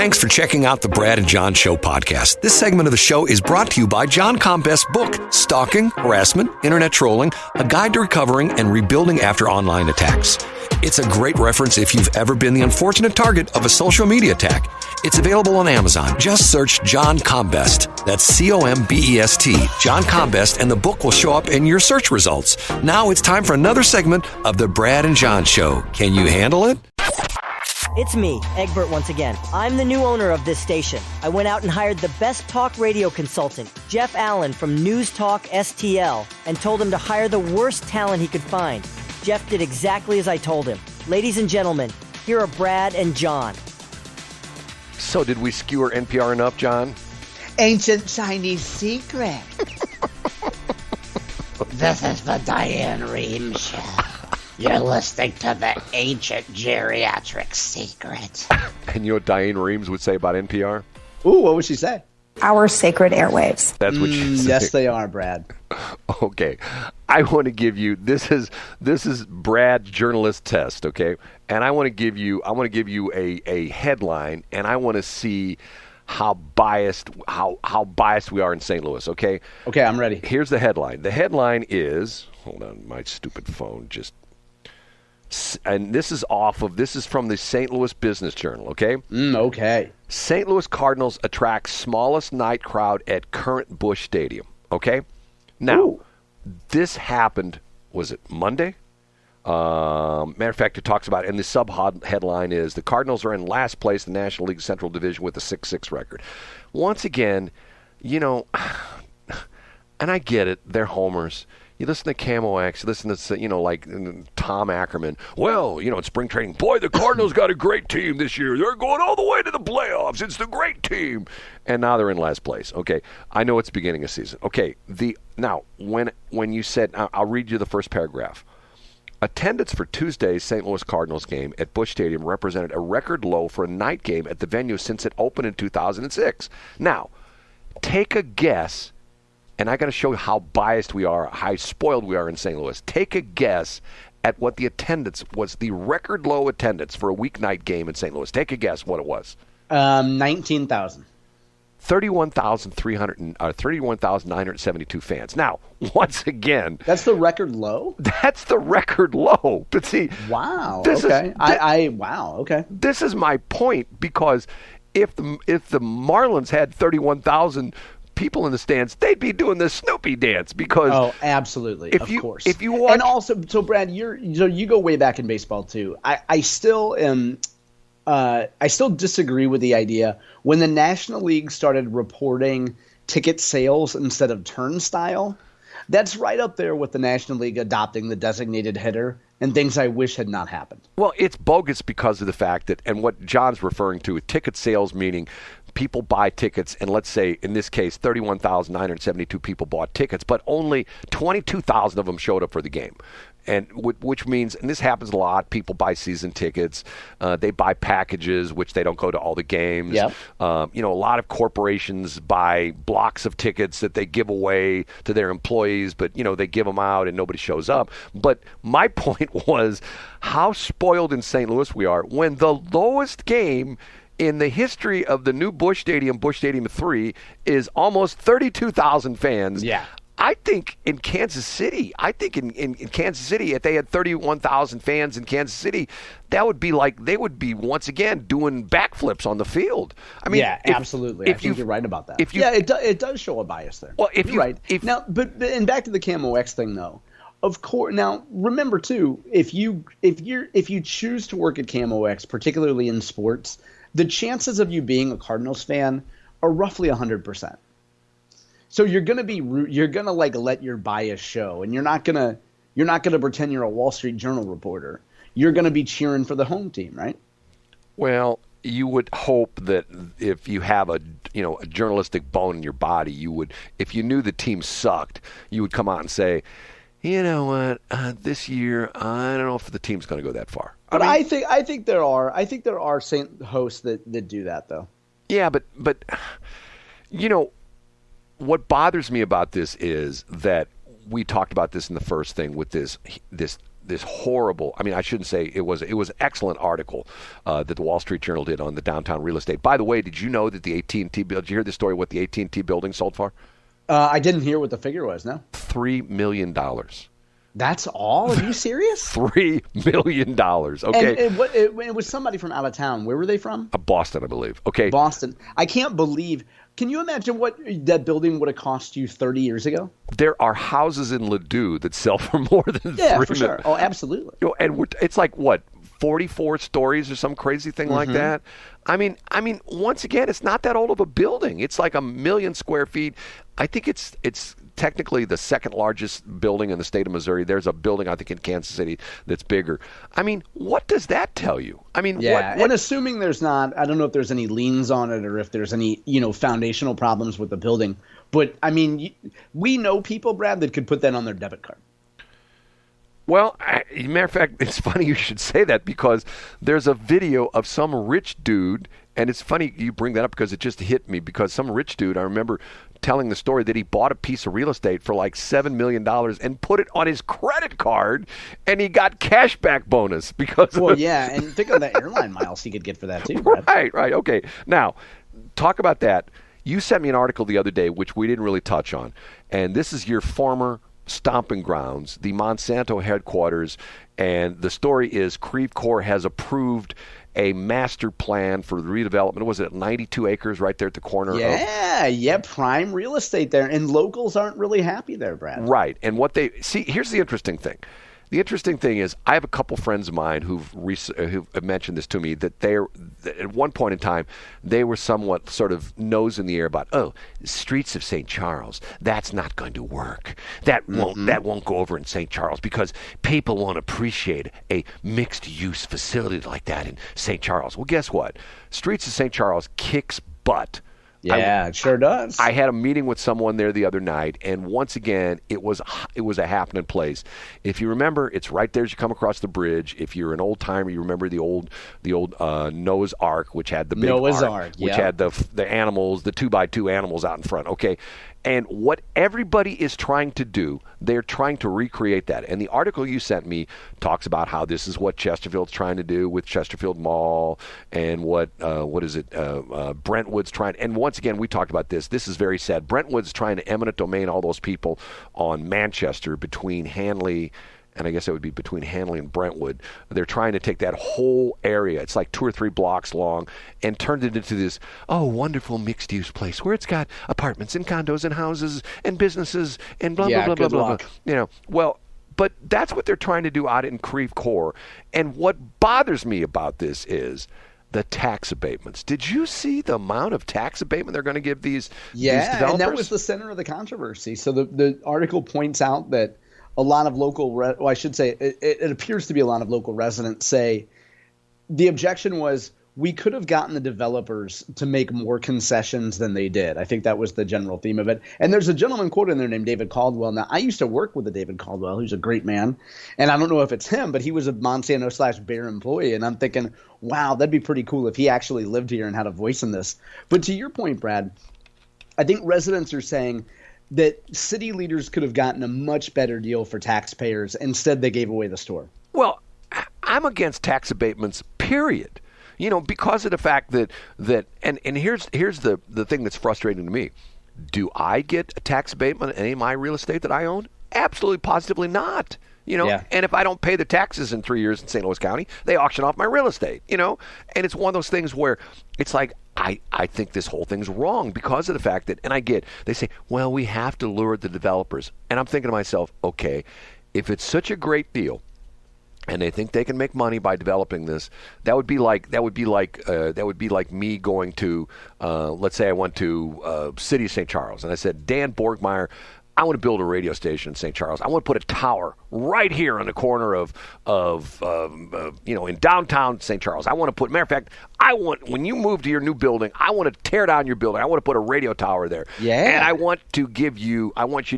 Thanks for checking out the Brad and John Show podcast. This segment of the show is brought to you by John Combest's book, Stalking, Harassment, Internet Trolling, A Guide to Recovering and Rebuilding After Online Attacks. It's a great reference if you've ever been the unfortunate target of a social media attack. It's available on Amazon. Just search John Combest. That's C-O-M-B-E-S-T, John Combest, and the book will show up in your search results. Now it's time for another segment of the Brad and John Show. Can you handle it? It's me, Egbert, once again. I'm the new owner of this station. I went out and hired the best talk radio consultant, Jeff Allen from News Talk STL, and told him to hire the worst talent he could find. Jeff did exactly as I told him. Ladies and gentlemen, here are Brad and John. So did we skewer NPR enough, John? Ancient Chinese secret. This is the Diane Rehm show. You're listening to the ancient geriatric secret. And you know what Diane Rehm would say about NPR? Ooh, what would she say? Our sacred airwaves. That's what she said. Yes, they are, Brad. Okay. I want to give you this is Brad's journalist test, okay? And I want to give you a headline, and I want to see how biased we are in St. Louis, okay? Okay, I'm ready. Here's the headline. The headline is, hold on, my stupid phone just, and this is from the St. Louis Business Journal, okay? Okay. St. Louis Cardinals attract smallest night crowd at current Busch Stadium, okay? Now, this happened, was it Monday? Matter of fact, it talks about, and the sub-headline is, the Cardinals are in last place in the National League Central Division with a 6-6 record. Once again, you know, and I get it, they're homers. You listen to Camo X, you listen to, you know, like Tom Ackerman. Well, you know, in spring training, boy, the Cardinals got a great team this year. They're going all the way to the playoffs. It's the great team. And now they're in last place. Okay, I know it's the beginning of season. Okay, now, when you said, I'll read you the first paragraph. Attendance for Tuesday's St. Louis Cardinals game at Busch Stadium represented a record low for a night game at the venue since it opened in 2006. Now, take a guess. And I got to show you how biased we are, how spoiled we are in St. Louis. Take a guess at what the attendance was, the record low attendance for a weeknight game in St. Louis. Take a guess what it was. 19,000. 31,972 fans. Now, once again, that's the record low. That's the record low. But see, wow. Okay. Wow. Okay. This is my point, because if the Marlins had 31,000 people in the stands, they'd be doing the Snoopy dance, because absolutely, of course. If you watch, and also, so Brad, you go way back in baseball too. I still disagree with the idea when the National League started reporting ticket sales instead of turnstile. That's right up there with the National League adopting the designated hitter and things I wish had not happened. Well, it's bogus because of the fact that, and what John's referring to, ticket sales, meaning people buy tickets, and let's say in this case 31,972 people bought tickets, but only 22,000 of them showed up for the game. And which means, and this happens a lot, people buy season tickets, they buy packages, which they don't go to all the games. Yep. You know, a lot of corporations buy blocks of tickets that they give away to their employees, but, you know, they give them out and nobody shows up. But my point was how spoiled in St. Louis we are when the lowest game in the history of the new Busch Stadium 3, is almost 32,000 fans. Yeah. I think in Kansas City, if they had 31,000 fans in Kansas City, that would be like, they would be once again doing backflips on the field. I mean, yeah, absolutely. I think you're right about that. It does show a bias there. Well, you're right. Now, but and back to the Camo X thing though. Of course. Now, remember too, if you choose to work at Camo X, particularly in sports, the chances of you being a Cardinals fan are roughly 100%. So you're gonna like let your bias show, and you're not gonna pretend you're a Wall Street Journal reporter. You're gonna be cheering for the home team, right? Well, you would hope that if you have a journalistic bone in your body, you would, if you knew the team sucked, you would come out and say, you know what, this year I don't know if the team's going to go that far. But I think there are Saint hosts that do that though. Yeah, but you know. What bothers me about this is that we talked about this in the first thing with this this horrible. I mean, I shouldn't say it was an excellent article that the Wall Street Journal did on the downtown real estate. By the way, did you know that the AT&T building? Did you hear the story? What the AT&T building sold for? I didn't hear what the figure was. No. $3 million. That's all? Are you serious? $3 million. Okay. And it was somebody from out of town. Where were they from? Boston, I believe. Okay. Boston. I can't believe. Can you imagine what that building would have cost you 30 years ago? There are houses in Ladue that sell for more than $3 for sure. Oh, absolutely. And it's like what, 44 stories or some crazy thing like that. I mean, once again, it's not that old of a building. It's like 1 million square feet. I think it's technically the second largest building in the state of Missouri. There's a building, I think, in Kansas City that's bigger. I mean, what does that tell you? I mean, yeah, what and assuming there's not, I don't know if there's any liens on it or if there's any, foundational problems with the building. But, I mean, we know people, Brad, that could put that on their debit card. Well, matter of fact, it's funny you should say that because there's a video of some rich dude, and it's funny you bring that up because it just hit me because some rich dude, I remember telling the story that he bought a piece of real estate for like $7 million and put it on his credit card, and he got cashback bonus because yeah, and think of the airline miles he could get for that too, Brad. Right, okay. Now, talk about that. You sent me an article the other day, which we didn't really touch on, and this is your former stomping grounds, the Monsanto headquarters, and the story is Creve Coeur has approved a master plan for the redevelopment. Was it 92 acres right there at the corner? Prime real estate there, and locals aren't really happy there, Brad. Right, and what they see, here's the interesting thing. The interesting thing is I have a couple friends of mine who've mentioned this to me, that at one point in time, they were somewhat sort of nose in the air about, streets of St. Charles, that's not going to work. That won't go over in St. Charles because people won't appreciate a mixed-use facility like that in St. Charles. Well, guess what? Streets of St. Charles kicks butt. Yeah, it sure does. I had a meeting with someone there the other night, and once again, it was a happening place. If you remember, it's right there as you come across the bridge. If you're an old timer, you remember the old Noah's Ark, which had the big Ark, which had the animals, the 2x2 animals out in front. Okay. And what everybody is trying to do, they're trying to recreate that. And the article you sent me talks about how this is what Chesterfield's trying to do with Chesterfield Mall and Brentwood's trying. And once again, we talked about this. This is very sad. Brentwood's trying to eminent domain all those people on Manchester between Hanley, and I guess it would be between Hanley and Brentwood. They're trying to take that whole area, it's like 2 or 3 blocks long, and turn it into this, wonderful mixed-use place where it's got apartments and condos and houses and businesses and blah, blah, blah, blah, blah. Well, but that's what they're trying to do out in Creve Coeur. And what bothers me about this is the tax abatements. Did you see the amount of tax abatement they're going to give these developers? Yeah, and that was the center of the controversy. So the article points out that a lot of it appears to be a lot of local residents say the objection was we could have gotten the developers to make more concessions than they did. I think that was the general theme of it. And there's a gentleman quoted in there named David Caldwell. Now, I used to work with David Caldwell, who's a great man. And I don't know if it's him, but he was a Monsanto/Bayer employee. And I'm thinking, wow, that'd be pretty cool if he actually lived here and had a voice in this. But to your point, Brad, I think residents are saying that city leaders could have gotten a much better deal for taxpayers. Instead, they gave away the store. Well, I'm against tax abatements, period. Because of the fact that and here's the thing that's frustrating to me. Do I get a tax abatement on any of my real estate that I own? Absolutely, positively not. And if I don't pay the taxes in 3 years in St. Louis County, they auction off my real estate, and it's one of those things where it's like, I think this whole thing's wrong because of the fact that, and they say, well, we have to lure the developers. And I'm thinking to myself, okay, if it's such a great deal and they think they can make money by developing this, that would be like me going to, let's say I went to City of St. Charles and I said, Dan Borgmeyer, I want to build a radio station in St. Charles. I want to put a tower right here on the corner of in downtown St. Charles. I want to put, matter of fact, when you move to your new building, I want to tear down your building. I want to put a radio tower there. Yeah. And I want you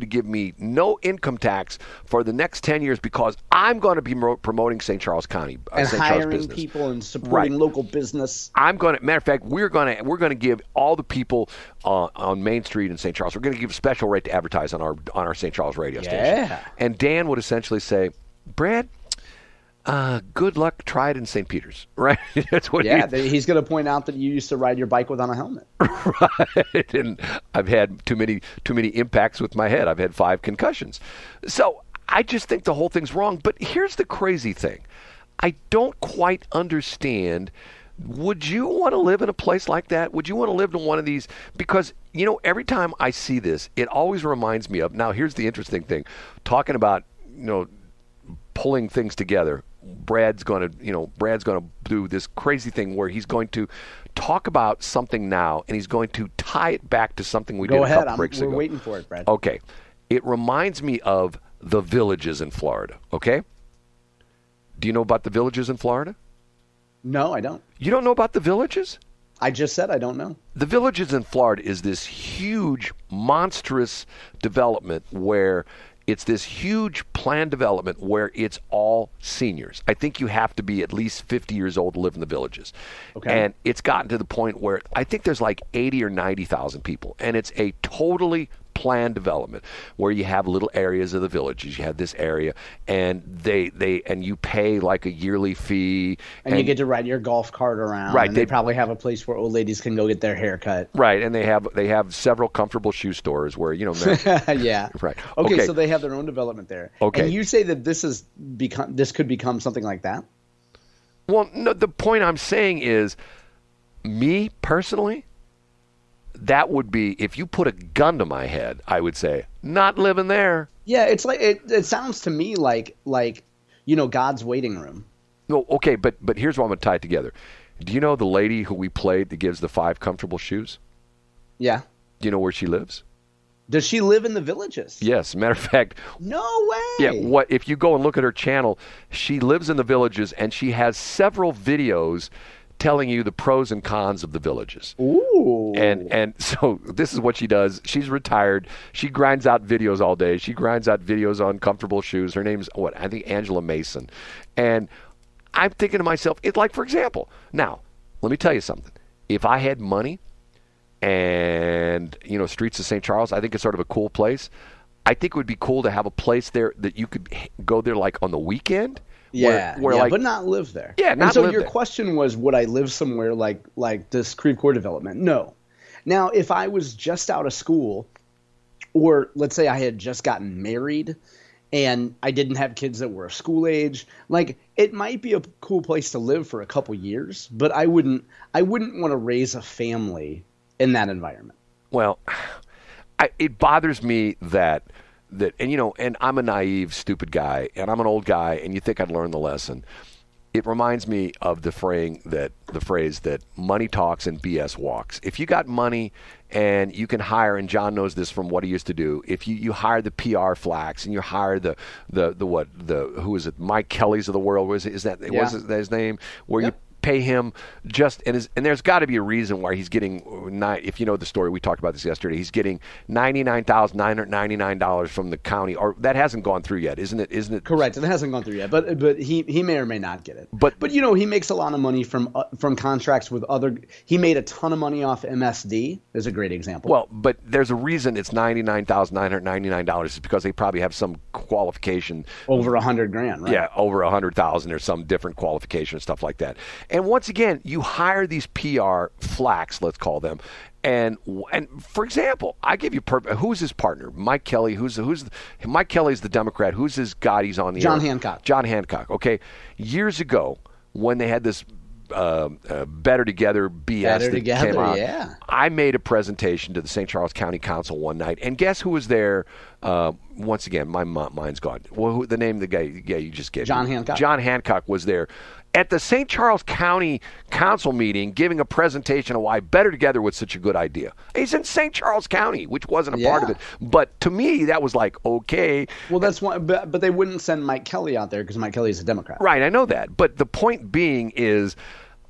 to give me no income tax for the next 10 years because I'm going to be promoting St. Charles County, and St. hiring Charles business. people and supporting local business. Matter of fact, we're going to give all the people on Main Street in St. Charles, we're going to give a special right to advertise on our St. Charles radio station. Yeah. And Dan would essentially say, Brad, Good luck. Try it in St. Peter's, right? That's what. Yeah, he's going to point out that you used to ride your bike without a helmet. Right. And I've had too many impacts with my head. I've had 5 concussions. So I just think the whole thing's wrong. But here's the crazy thing. I don't quite understand. Would you want to live in a place like that? Would you want to live in one of these? Because, every time I see this, it always reminds me of, now here's the interesting thing, talking about, pulling things together. Brad's going to do this crazy thing where he's going to talk about something now, and he's going to tie it back to something we did a couple breaks ago. We're waiting for it, Brad. Okay. It reminds me of the villages in Florida, okay? Do you know about the villages in Florida? No, I don't. You don't know about the villages? I just said I don't know. The villages in Florida is this huge, monstrous development where it's this huge planned development where it's all seniors. I think you have to be at least 50 years old to live in the villages. Okay. And it's gotten to the point where I think there's like 80 or 90,000 people. And it's a totally planned development where you have little areas of the villages. You have this area, and and you pay like a yearly fee, and you get to ride your golf cart around. Right, and they probably have a place where old ladies can go get their hair cut. Right, and they have several comfortable shoe stores where yeah. Right. Okay, so they have their own development there. Okay. And you say that this could become something like that? Well, no. The point I'm saying is, me personally, that would be, if you put a gun to my head, I would say, not living there. Yeah, it's like it sounds to me like God's waiting room. No, okay, but here's what I'm going to tie it together. Do you know the lady who we played that gives the 5 comfortable shoes? Yeah. Do you know where she lives? Does she live in the villages? Yes. Matter of fact. No way. Yeah. If you go and look at her channel, she lives in the villages, and she has several videos telling you the pros and cons of the villages. Ooh. And so this is what she does. She's retired. She grinds out videos all day. She grinds out videos on comfortable shoes. Her name's I think Angela Mason. And I'm thinking to myself, it's like, for example, now, let me tell you something. If I had money and, streets of St. Charles, I think it's sort of a cool place. I think it would be cool to have a place there that you could go there like on the weekend. Yeah, but not live there. Yeah, not live there. And so your question was, would I live somewhere like this Creve Coeur development? No. Now, if I was just out of school, or let's say I had just gotten married and I didn't have kids that were school age, like, it might be a cool place to live for a couple years, but I wouldn't want to raise a family in that environment. Well, it bothers me that and I'm a naive, stupid guy, and I'm an old guy, and you think I'd learn the lesson. It reminds me of the phrase that money talks and BS walks. If you got money and you can hire, and John knows this from what he used to do, if you hire the PR flacks and you hire who is it, Mike Kelly's of the world, was his name, where you pay him and there's got to be a reason why he's getting, if you know the story, we talked about this yesterday, he's getting $99,999 from the county, or that hasn't gone through yet, isn't it? Correct, it hasn't gone through yet, but he may or may not get it. But he makes a lot of money from contracts with other. He made a ton of money off MSD. Is a great example. Well, but there's a reason it's $99,999 is because they probably have some qualification over $100,000, right? Yeah, over $100,000 or some different qualification and stuff like that. And once again, you hire these PR flacks, let's call them, and for example, I give you who's his partner? Mike Kelly. Mike Kelly's the Democrat. Who's his guy? He's on the John air? Hancock. John Hancock. Okay, years ago when they had this Better Together BS that came out, yeah. I made a presentation to the St. Charles County Council one night, and guess who was there? Once again, my mind's gone. Well, the name of the guy? Yeah, you just gave John Hancock. John Hancock was there at the St. Charles County Council meeting giving a presentation of why Better Together was such a good idea. He's in St. Charles County, which wasn't a part of it. But to me, that was like, okay. Well, that's why, but they wouldn't send Mike Kelly out there because Mike Kelly is a Democrat. Right, I know that. But the point being is,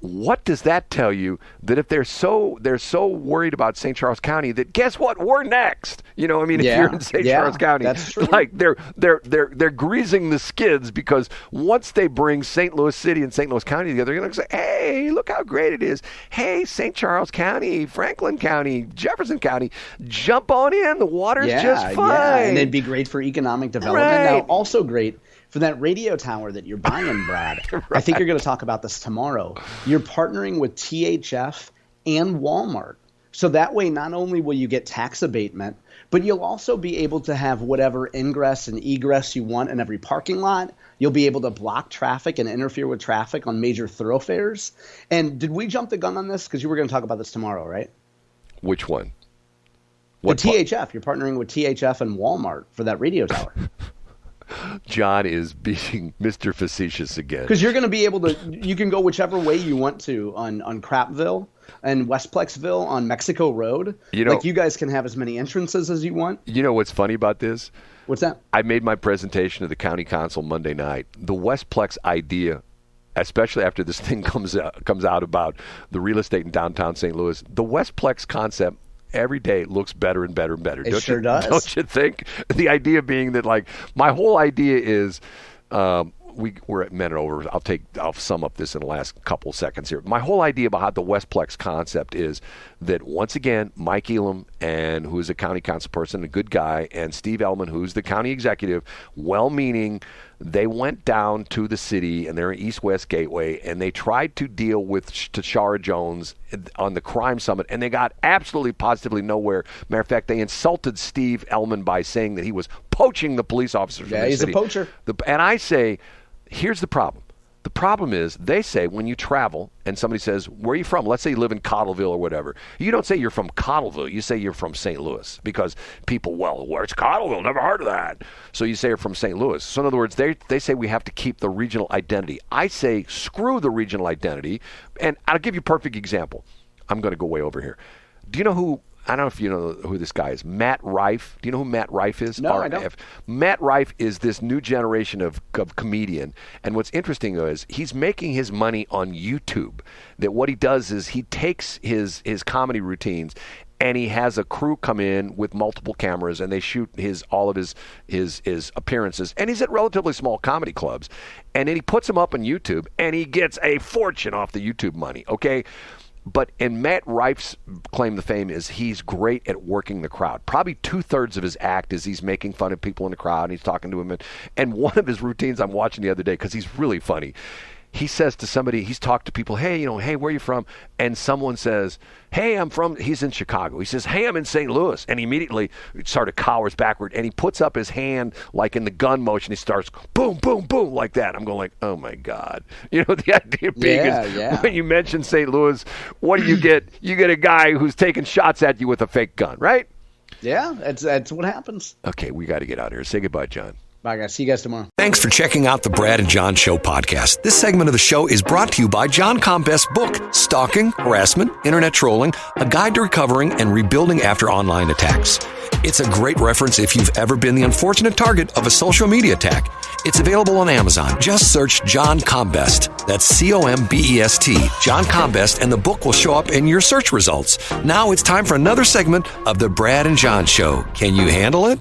what does that tell you? That if they're so worried about St. Charles County, that guess what? We're next. If you're in St. Charles County, that's true. Like they're greasing the skids, because once they bring St. Louis City and St. Louis County together, they're going to say, "Hey, look how great it is! Hey, St. Charles County, Franklin County, Jefferson County, jump on in. The water's just fine." Yeah, and it'd be great for economic development. Right. Now, also great for that radio tower that you're buying, Brad. Right. I think you're going to talk about this tomorrow. You're partnering with THF and Walmart. So that way, not only will you get tax abatement, but you'll also be able to have whatever ingress and egress you want in every parking lot. You'll be able to block traffic and interfere with traffic on major thoroughfares. And did we jump the gun on this? Because you were going to talk about this tomorrow, right? Which one? The THF. You're partnering with THF and Walmart for that radio tower. John is being Mr. Facetious again. Because you're going to be able to – you can go whichever way you want to on Crapville and Westplexville on Mexico Road. You guys can have as many entrances as you want. You know what's funny about this? What's that? I made my presentation to the county council Monday night. The Westplex idea, especially after this thing comes out about the real estate in downtown St. Louis, the Westplex concept every day looks better and better and better. It sure does. Don't you think? The idea being that, like, my whole idea is we're at minute over. I'll sum up this in the last couple seconds here. My whole idea about the Westplex concept is that, once again, Mike Elam, and who is a county council person, a good guy, and Steve Ellman, who's the county executive, well-meaning, they went down to the city, and they're in East-West Gateway, and they tried to deal with Tashara Jones on the crime summit, and they got absolutely positively nowhere. Matter of fact, they insulted Steve Ellman by saying that he was poaching the police officers from the city. Yeah, he's a poacher. And I say, here's the problem. The problem is, they say when you travel and somebody says, where are you from? Let's say you live in Cottleville or whatever. You don't say you're from Cottleville. You say you're from St. Louis, because people, where's Cottleville? Never heard of that. So you say you're from St. Louis. So in other words, they say we have to keep the regional identity. I say screw the regional identity. And I'll give you a perfect example. I'm going to go way over here. Do you know who? I don't know if you know who this guy is. Matt Rife. Do you know who Matt Rife is? No, I don't. Matt Rife is this new generation of comedian. And what's interesting is he's making his money on YouTube. That what he does is he takes his comedy routines, and he has a crew come in with multiple cameras, and they shoot all of his appearances. And he's at relatively small comedy clubs. And then he puts them up on YouTube, and he gets a fortune off the YouTube money, okay? But in Matt Rife's claim to fame is he's great at working the crowd. Probably 2/3 of his act is he's making fun of people in the crowd, and he's talking to them. And one of his routines I'm watching the other day, because he's really funny, he says to somebody, he's talked to people, hey, where are you from? And someone says, hey, he's in Chicago. He says, hey, I'm in St. Louis. And he immediately sort of cowers backward, and he puts up his hand like in the gun motion. He starts boom, boom, boom like that. I'm going like, oh my God. The idea being when you mention St. Louis, what do you get? You get a guy who's taking shots at you with a fake gun, right? Yeah, that's what happens. Okay, we got to get out of here. Say goodbye, John. Bye, guys. See you guys tomorrow. Thanks for checking out the Brad and John Show podcast. This segment of the show is brought to you by John Combest's book, Stalking, Harassment, Internet Trolling, A Guide to Recovering and Rebuilding After Online Attacks. It's a great reference if you've ever been the unfortunate target of a social media attack. It's available on Amazon. Just search John Combest. That's Combest, John Combest, and the book will show up in your search results. Now it's time for another segment of the Brad and John Show. Can you handle it?